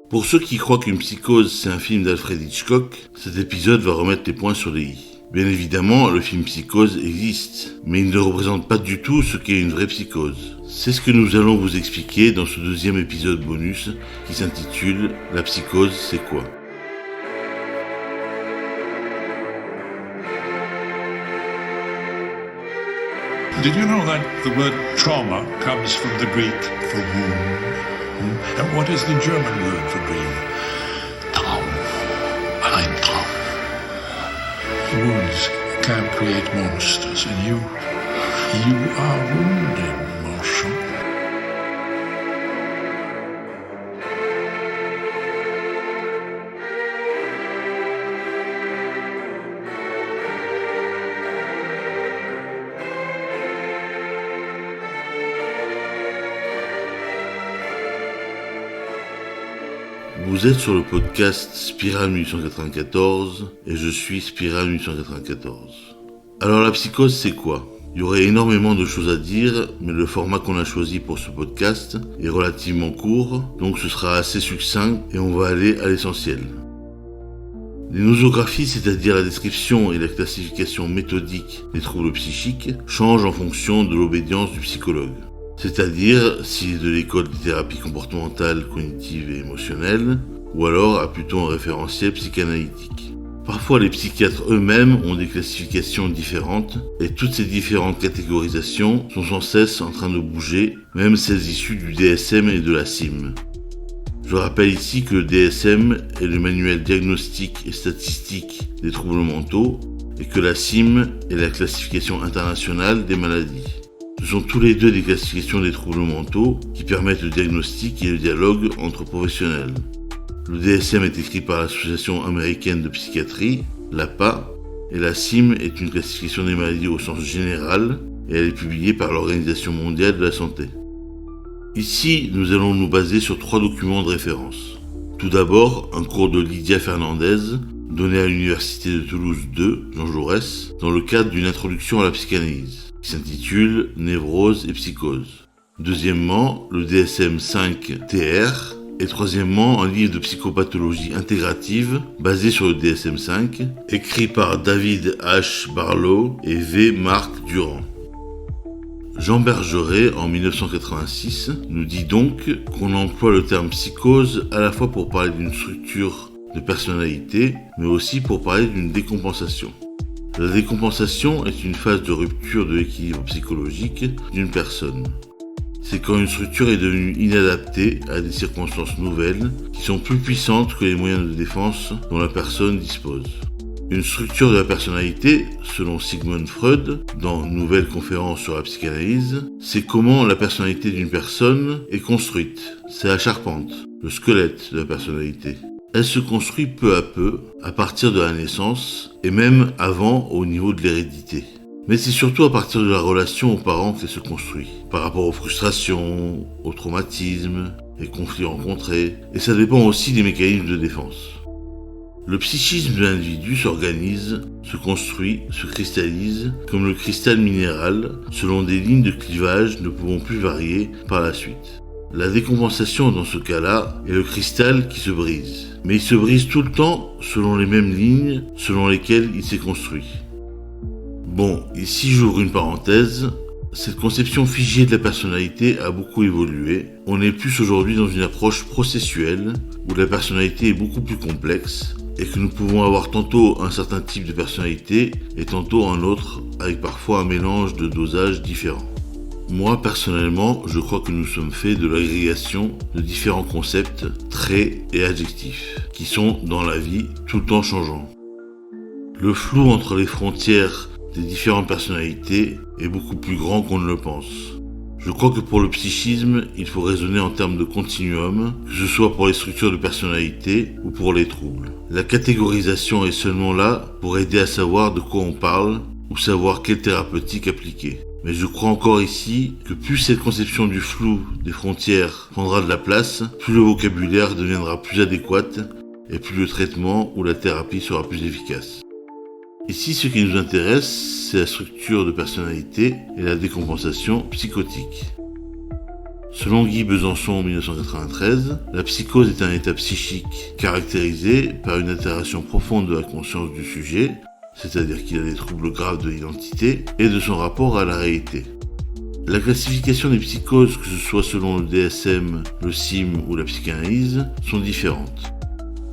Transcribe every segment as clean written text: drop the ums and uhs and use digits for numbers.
Pour ceux qui croient qu'une psychose c'est un film d'Alfred Hitchcock, cet épisode va remettre les points sur les i. Bien évidemment, le film Psychose existe, mais il ne représente pas du tout ce qu'est une vraie psychose. C'est ce que nous allons vous expliquer dans ce deuxième épisode bonus qui s'intitule « La psychose, c'est quoi ?» Did you know that the word trauma comes from the Greek for wound? And what is the German word for dream? Traum. Ein Traum. Wounds can create monsters, and you are wounded, mon chum. Vous êtes sur le podcast Spirale 1894 et je suis Spirale 1894. Alors la psychose c'est quoi ? Il y aurait énormément de choses à dire, mais le format qu'on a choisi pour ce podcast est relativement court, donc ce sera assez succinct et on va aller à l'essentiel. Les nosographies, c'est-à-dire la description et la classification méthodique des troubles psychiques, changent en fonction de l'obédience du psychologue. C'est-à-dire s'il est de l'école des thérapies comportementales, cognitives et émotionnelles, ou alors a plutôt un référentiel psychanalytique. Parfois les psychiatres eux-mêmes ont des classifications différentes, et toutes ces différentes catégorisations sont sans cesse en train de bouger, même celles issues du DSM et de la CIM. Je rappelle ici que le DSM est le manuel diagnostique et statistique des troubles mentaux, et que la CIM est la classification internationale des maladies. Ce sont tous les deux des classifications des troubles mentaux qui permettent le diagnostic et le dialogue entre professionnels. Le DSM est écrit par l'Association américaine de psychiatrie, l'APA, et la CIM est une classification des maladies au sens général et elle est publiée par l'Organisation mondiale de la santé. Ici, nous allons nous baser sur 3 documents de référence. Tout d'abord, un cours de Lydia Fernandez, donné à l'Université de Toulouse 2, Jean Jaurès, dans le cadre d'une introduction à la psychanalyse, qui s'intitule « Névrose et psychose ». Deuxièmement, le DSM-5-TR. Et troisièmement, un livre de psychopathologie intégrative basé sur le DSM-5, écrit par David H. Barlow et V. Marc Durand. Jean Bergeret, en 1986, nous dit donc qu'on emploie le terme psychose à la fois pour parler d'une structure de personnalité, mais aussi pour parler d'une décompensation. La décompensation est une phase de rupture de l'équilibre psychologique d'une personne. C'est quand une structure est devenue inadaptée à des circonstances nouvelles qui sont plus puissantes que les moyens de défense dont la personne dispose. Une structure de la personnalité, selon Sigmund Freud, dans Nouvelle conférence sur la psychanalyse, c'est comment la personnalité d'une personne est construite. C'est la charpente, le squelette de la personnalité. Elle se construit peu, à partir de la naissance, et même avant au niveau de l'hérédité. Mais c'est surtout à partir de la relation aux parents qu'elle se construit, par rapport aux frustrations, aux traumatismes, les conflits rencontrés, et ça dépend aussi des mécanismes de défense. Le psychisme de l'individu s'organise, se construit, se cristallise, comme le cristal minéral, selon des lignes de clivage ne pouvant plus varier par la suite. La décompensation dans ce cas-là est le cristal qui se brise, mais il se brise tout le temps selon les mêmes lignes selon lesquelles il s'est construit. Bon, ici j'ouvre une parenthèse, cette conception figée de la personnalité a beaucoup évolué. On est plus aujourd'hui dans une approche processuelle, où la personnalité est beaucoup plus complexe, et que nous pouvons avoir tantôt un certain type de personnalité, et tantôt un autre, avec parfois un mélange de dosages différents. Moi, personnellement, je crois que nous sommes faits de l'agrégation de différents concepts, traits et adjectifs, qui sont, dans la vie, tout le temps changeants. Le flou entre les frontières des différentes personnalités est beaucoup plus grand qu'on ne le pense. Je crois que pour le psychisme, il faut raisonner en termes de continuum, que ce soit pour les structures de personnalité ou pour les troubles. La catégorisation est seulement là pour aider à savoir de quoi on parle ou savoir quelle thérapeutique appliquer. Mais je crois encore ici que plus cette conception du flou des frontières prendra de la place, plus le vocabulaire deviendra plus adéquat et plus le traitement ou la thérapie sera plus efficace. Ici, ce qui nous intéresse, c'est la structure de personnalité et la décompensation psychotique. Selon Guy Besançon en 1993, la psychose est un état psychique caractérisé par une altération profonde de la conscience du sujet, c'est-à-dire qu'il a des troubles graves de l'identité et de son rapport à la réalité. La classification des psychoses, que ce soit selon le DSM, le CIM ou la psychanalyse, sont différentes.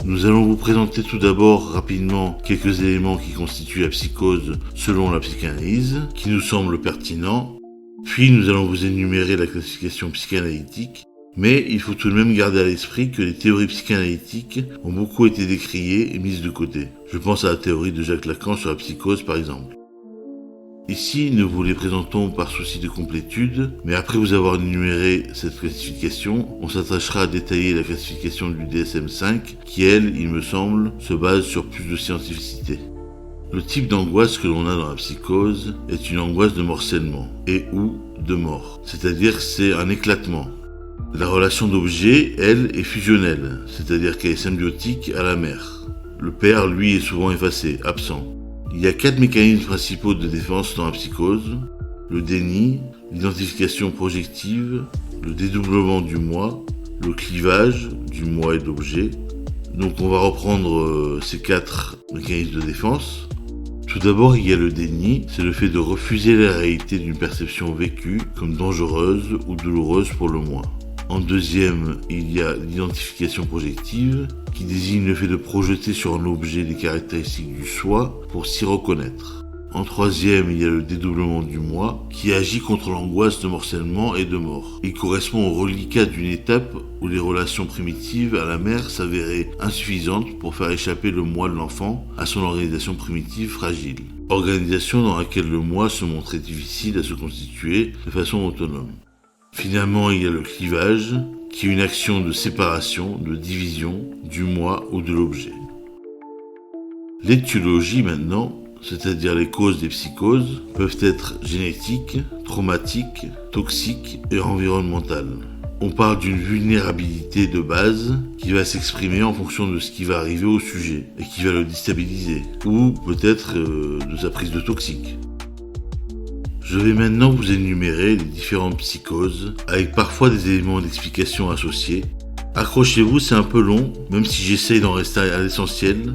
Nous allons vous présenter tout d'abord rapidement quelques éléments qui constituent la psychose selon la psychanalyse, qui nous semblent pertinents. Puis nous allons vous énumérer la classification psychanalytique, mais il faut tout de même garder à l'esprit que les théories psychanalytiques ont beaucoup été décriées et mises de côté. Je pense à la théorie de Jacques Lacan sur la psychose par exemple. Ici, nous vous les présentons par souci de complétude, mais après vous avoir énuméré cette classification, on s'attachera à détailler la classification du DSM-5, qui elle, il me semble, se base sur plus de scientificité. Le type d'angoisse que l'on a dans la psychose est une angoisse de morcellement et ou de mort, c'est-à-dire c'est un éclatement. La relation d'objet, elle, est fusionnelle, c'est-à-dire qu'elle est symbiotique à la mère. Le père, lui, est souvent effacé, absent. Il y a 4 mécanismes principaux de défense dans la psychose: le déni, l'identification projective, le dédoublement du moi, le clivage du moi et de l'objet. Donc on va reprendre ces 4 mécanismes de défense. Tout d'abord, il y a le déni, c'est le fait de refuser la réalité d'une perception vécue comme dangereuse ou douloureuse pour le moi. En deuxième, il y a l'identification projective, qui désigne le fait de projeter sur un objet les caractéristiques du soi pour s'y reconnaître. En troisième, il y a le dédoublement du moi, qui agit contre l'angoisse de morcellement et de mort. Il correspond au reliquat d'une étape où les relations primitives à la mère s'avéraient insuffisantes pour faire échapper le moi de l'enfant à son organisation primitive fragile. Organisation dans laquelle le moi se montrait difficile à se constituer de façon autonome. Finalement, il y a le clivage, qui est une action de séparation, de division du moi ou de l'objet. L'étiologie maintenant, c'est-à-dire les causes des psychoses, peuvent être génétiques, traumatiques, toxiques et environnementales. On parle d'une vulnérabilité de base qui va s'exprimer en fonction de ce qui va arriver au sujet et qui va le déstabiliser, ou peut-être de sa prise de toxique. Je vais maintenant vous énumérer les différentes psychoses, avec parfois des éléments d'explication associés. Accrochez-vous, c'est un peu long, même si j'essaye d'en rester à l'essentiel.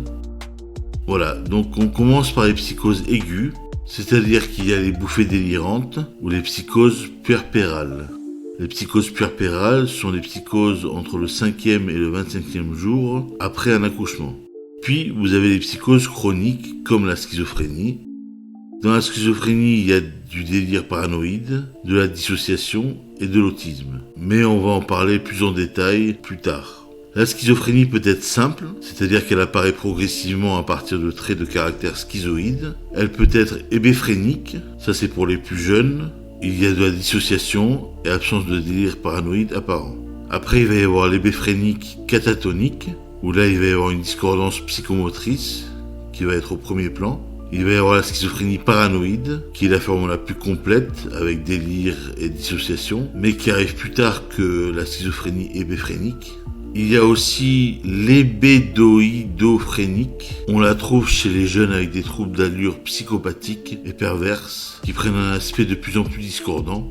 Voilà, donc on commence par les psychoses aiguës, c'est-à-dire qu'il y a les bouffées délirantes ou les psychoses puerpérales. Les psychoses puerpérales sont les psychoses entre le 5e et le 25e jour après un accouchement. Puis vous avez les psychoses chroniques comme la schizophrénie. Dans la schizophrénie, il y a du délire paranoïde, de la dissociation et de l'autisme. Mais on va en parler plus en détail plus tard. La schizophrénie peut être simple, c'est-à-dire qu'elle apparaît progressivement à partir de traits de caractère schizoïde. Elle peut être hébéphrénique, ça c'est pour les plus jeunes. Il y a de la dissociation et absence de délire paranoïde apparent. Après, il va y avoir l'hébéphrénique catatonique, où là il va y avoir une discordance psychomotrice qui va être au premier plan. Il va y avoir la schizophrénie paranoïde, qui est la forme la plus complète, avec délire et dissociation, mais qui arrive plus tard que la schizophrénie hébéphrénique. Il y a aussi l'hébédoïdophrénique. On la trouve chez les jeunes avec des troubles d'allure psychopathiques et perverses, qui prennent un aspect de plus en plus discordant.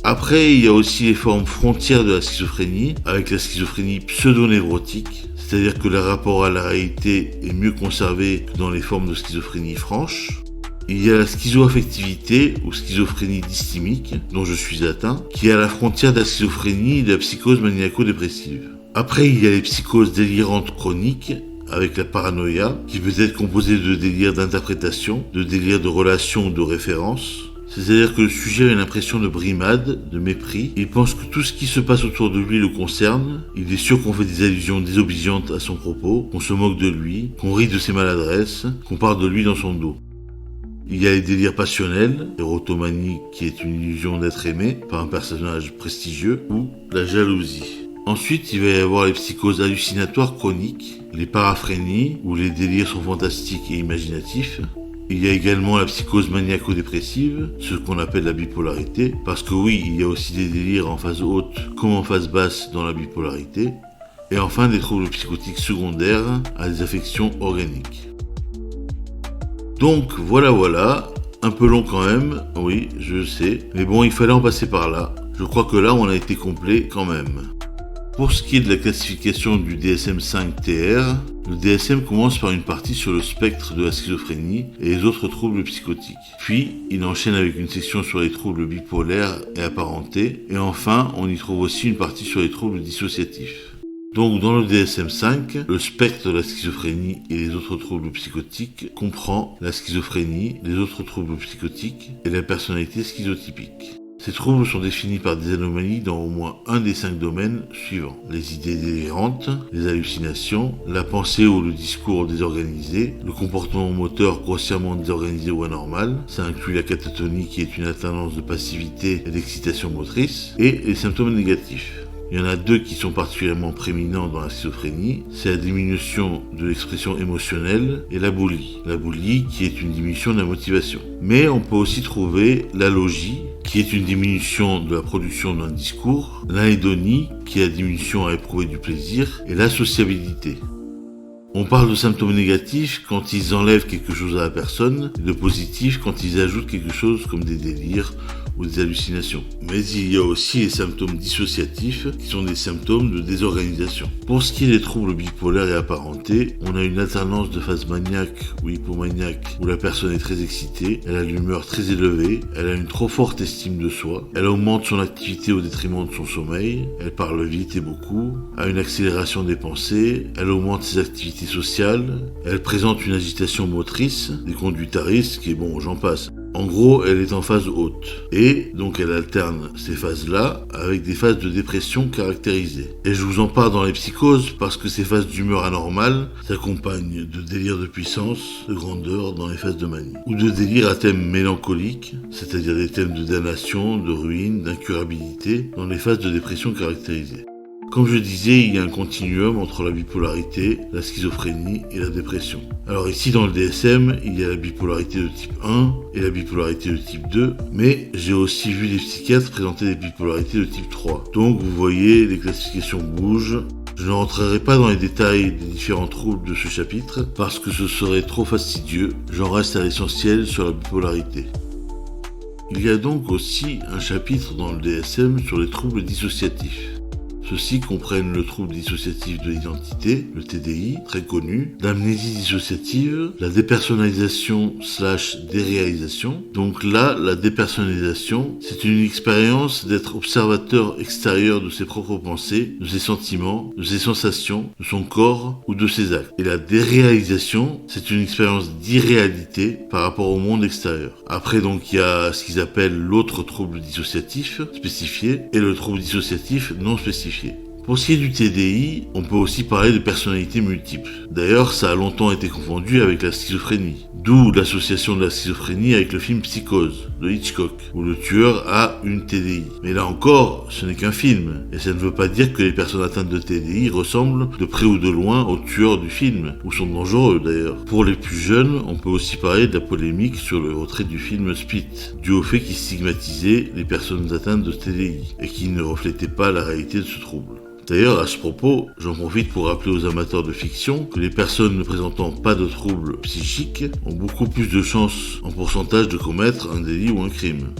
Après, il y a aussi les formes frontières de la schizophrénie, avec la schizophrénie pseudo-névrotique, c'est-à-dire que le rapport à la réalité est mieux conservé que dans les formes de schizophrénie franche. Il y a la schizoaffectivité ou schizophrénie dysthymique, dont je suis atteint, qui est à la frontière de la schizophrénie et de la psychose maniaco-dépressive. Après, il y a les psychoses délirantes chroniques, avec la paranoïa, qui peut être composée de délires d'interprétation, de délires de relation ou de référence. C'est-à-dire que le sujet a une impression de brimade, de mépris. Il pense que tout ce qui se passe autour de lui le concerne. Il est sûr qu'on fait des allusions désobligeantes à son propos, qu'on se moque de lui, qu'on rit de ses maladresses, qu'on parle de lui dans son dos. Il y a les délires passionnels, l'érotomanie qui est une illusion d'être aimé par un personnage prestigieux, ou la jalousie. Ensuite, il va y avoir les psychoses hallucinatoires chroniques, les paraphrénies, où les délires sont fantastiques et imaginatifs. Il y a également la psychose maniaco-dépressive, ce qu'on appelle la bipolarité, parce que oui, il y a aussi des délires en phase haute comme en phase basse dans la bipolarité. Et enfin, des troubles psychotiques secondaires à des affections organiques. Donc voilà, un peu long quand même, oui, je sais, mais bon, il fallait en passer par là. Je crois que là on a été complet quand même. Pour ce qui est de la classification du DSM-5-TR, le DSM commence par une partie sur le spectre de la schizophrénie et les autres troubles psychotiques. Puis, il enchaîne avec une section sur les troubles bipolaires et apparentés, et enfin, on y trouve aussi une partie sur les troubles dissociatifs. Donc, dans le DSM-5, le spectre de la schizophrénie et les autres troubles psychotiques comprend la schizophrénie, les autres troubles psychotiques et la personnalité schizotypique. Ces troubles sont définis par des anomalies dans au moins un des 5 domaines suivants. Les idées délirantes, les hallucinations, la pensée ou le discours désorganisé, le comportement moteur grossièrement désorganisé ou anormal, ça inclut la catatonie qui est une alternance de passivité et d'excitation motrice, et les symptômes négatifs. Il y en a 2 qui sont particulièrement prééminents dans la schizophrénie, c'est la diminution de l'expression émotionnelle et la boulie. La boulie qui est une diminution de la motivation. Mais on peut aussi trouver l'alogie, qui est une diminution de la production d'un discours, l'anédonie, qui est la diminution à éprouver du plaisir, et la sociabilité. On parle de symptômes négatifs quand ils enlèvent quelque chose à la personne, et de positifs quand ils ajoutent quelque chose comme des délires ou des hallucinations. Mais il y a aussi les symptômes dissociatifs qui sont des symptômes de désorganisation. Pour ce qui est des troubles bipolaires et apparentés, on a une alternance de phase maniaque ou hypomaniaque où la personne est très excitée, elle a l'humeur très élevée, elle a une trop forte estime de soi, elle augmente son activité au détriment de son sommeil, elle parle vite et beaucoup, a une accélération des pensées, elle augmente ses activités sociales, elle présente une agitation motrice, des conduites à risque et bon, j'en passe. En gros, elle est en phase haute. Et donc elle alterne ces phases-là avec des phases de dépression caractérisées. Et je vous en parle dans les psychoses parce que ces phases d'humeur anormale s'accompagnent de délires de puissance, de grandeur dans les phases de manie. Ou de délires à thème mélancolique, c'est-à-dire des thèmes de damnation, de ruine, d'incurabilité dans les phases de dépression caractérisées. Comme je disais, il y a un continuum entre la bipolarité, la schizophrénie et la dépression. Alors ici dans le DSM, il y a la bipolarité de type 1 et la bipolarité de type 2, mais j'ai aussi vu des psychiatres présenter des bipolarités de type 3. Donc vous voyez, les classifications bougent. Je ne rentrerai pas dans les détails des différents troubles de ce chapitre parce que ce serait trop fastidieux. J'en reste à l'essentiel sur la bipolarité. Il y a donc aussi un chapitre dans le DSM sur les troubles dissociatifs. Ceux-ci comprennent le trouble dissociatif de l'identité, le TDI, très connu, l'amnésie dissociative, la dépersonnalisation/déréalisation. Donc là, la dépersonnalisation, c'est une expérience d'être observateur extérieur de ses propres pensées, de ses sentiments, de ses sensations, de son corps ou de ses actes. Et la déréalisation, c'est une expérience d'irréalité par rapport au monde extérieur. Après, donc, il y a ce qu'ils appellent l'autre trouble dissociatif spécifié et le trouble dissociatif non spécifié. Pour ce qui est du TDI, on peut aussi parler de personnalités multiples. D'ailleurs, ça a longtemps été confondu avec la schizophrénie. D'où l'association de la schizophrénie avec le film Psychose, de Hitchcock, où le tueur a une TDI. Mais là encore, ce n'est qu'un film, et ça ne veut pas dire que les personnes atteintes de TDI ressemblent de près ou de loin aux tueurs du film, ou sont dangereux d'ailleurs. Pour les plus jeunes, on peut aussi parler de la polémique sur le retrait du film Split, dû au fait qu'il stigmatisait les personnes atteintes de TDI, et qu'il ne reflétait pas la réalité de ce trouble. D'ailleurs, à ce propos, j'en profite pour rappeler aux amateurs de fiction que les personnes ne présentant pas de troubles psychiques ont beaucoup plus de chances en pourcentage de commettre un délit ou un crime.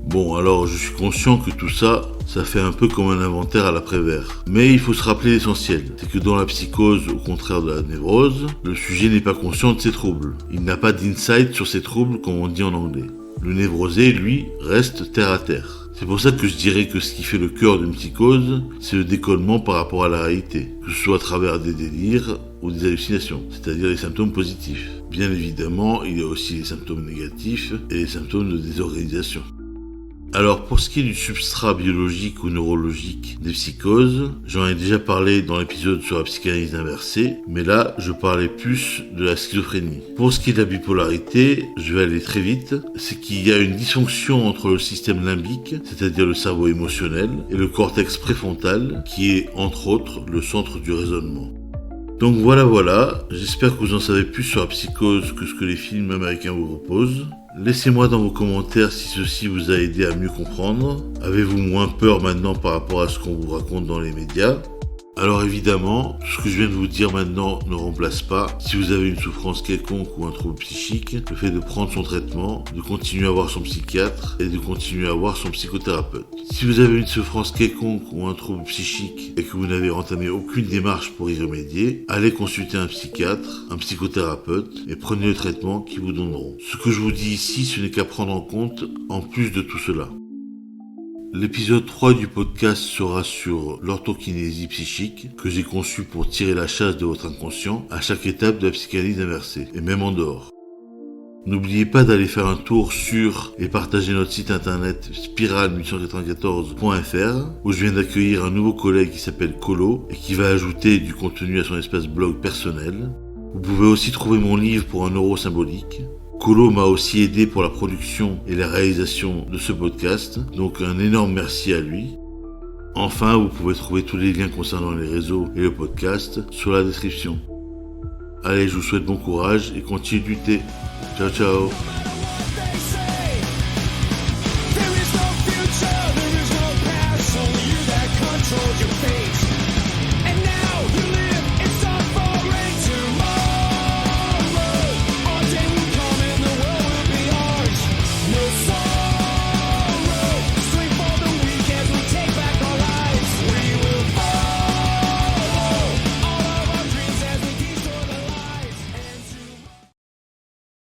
Bon, alors je suis conscient que tout ça fait un peu comme un inventaire à la Prévert. Mais il faut se rappeler l'essentiel, c'est que dans la psychose, au contraire de la névrose, le sujet n'est pas conscient de ses troubles. Il n'a pas d'insight sur ses troubles comme on dit en anglais. Le névrosé, lui, reste terre à terre. C'est pour ça que je dirais que ce qui fait le cœur d'une psychose, c'est le décollement par rapport à la réalité, que ce soit à travers des délires ou des hallucinations, c'est-à-dire les symptômes positifs. Bien évidemment, il y a aussi les symptômes négatifs et les symptômes de désorganisation. Alors pour ce qui est du substrat biologique ou neurologique des psychoses, j'en ai déjà parlé dans l'épisode sur la psychanalyse inversée, mais là je parlais plus de la schizophrénie. Pour ce qui est de la bipolarité, je vais aller très vite, c'est qu'il y a une dysfonction entre le système limbique, c'est-à-dire le cerveau émotionnel, et le cortex préfrontal, qui est entre autres le centre du raisonnement. Donc voilà, j'espère que vous en savez plus sur la psychose que ce que les films américains vous proposent. Laissez-moi dans vos commentaires si ceci vous a aidé à mieux comprendre. Avez-vous moins peur maintenant par rapport à ce qu'on vous raconte dans les médias ? Alors évidemment, tout ce que je viens de vous dire maintenant ne remplace pas, si vous avez une souffrance quelconque ou un trouble psychique, le fait de prendre son traitement, de continuer à voir son psychiatre et de continuer à voir son psychothérapeute. Si vous avez une souffrance quelconque ou un trouble psychique et que vous n'avez entamé aucune démarche pour y remédier, allez consulter un psychiatre, un psychothérapeute et prenez le traitement qu'ils vous donneront. Ce que je vous dis ici, ce n'est qu'à prendre en compte en plus de tout cela. L'épisode 3 du podcast sera sur l'orthokinésie psychique que j'ai conçu pour tirer la chasse de votre inconscient à chaque étape de la psychanalyse inversée, et même en dehors. N'oubliez pas d'aller faire un tour sur et partager notre site internet spiral1894.fr où je viens d'accueillir un nouveau collègue qui s'appelle Colo et qui va ajouter du contenu à son espace blog personnel. Vous pouvez aussi trouver mon livre pour 1 euro symbolique. Colo m'a aussi aidé pour la production et la réalisation de ce podcast, donc un énorme merci à lui. Enfin, vous pouvez trouver tous les liens concernant les réseaux et le podcast sur la description. Allez, je vous souhaite bon courage et continuez de lutter. Ciao ciao.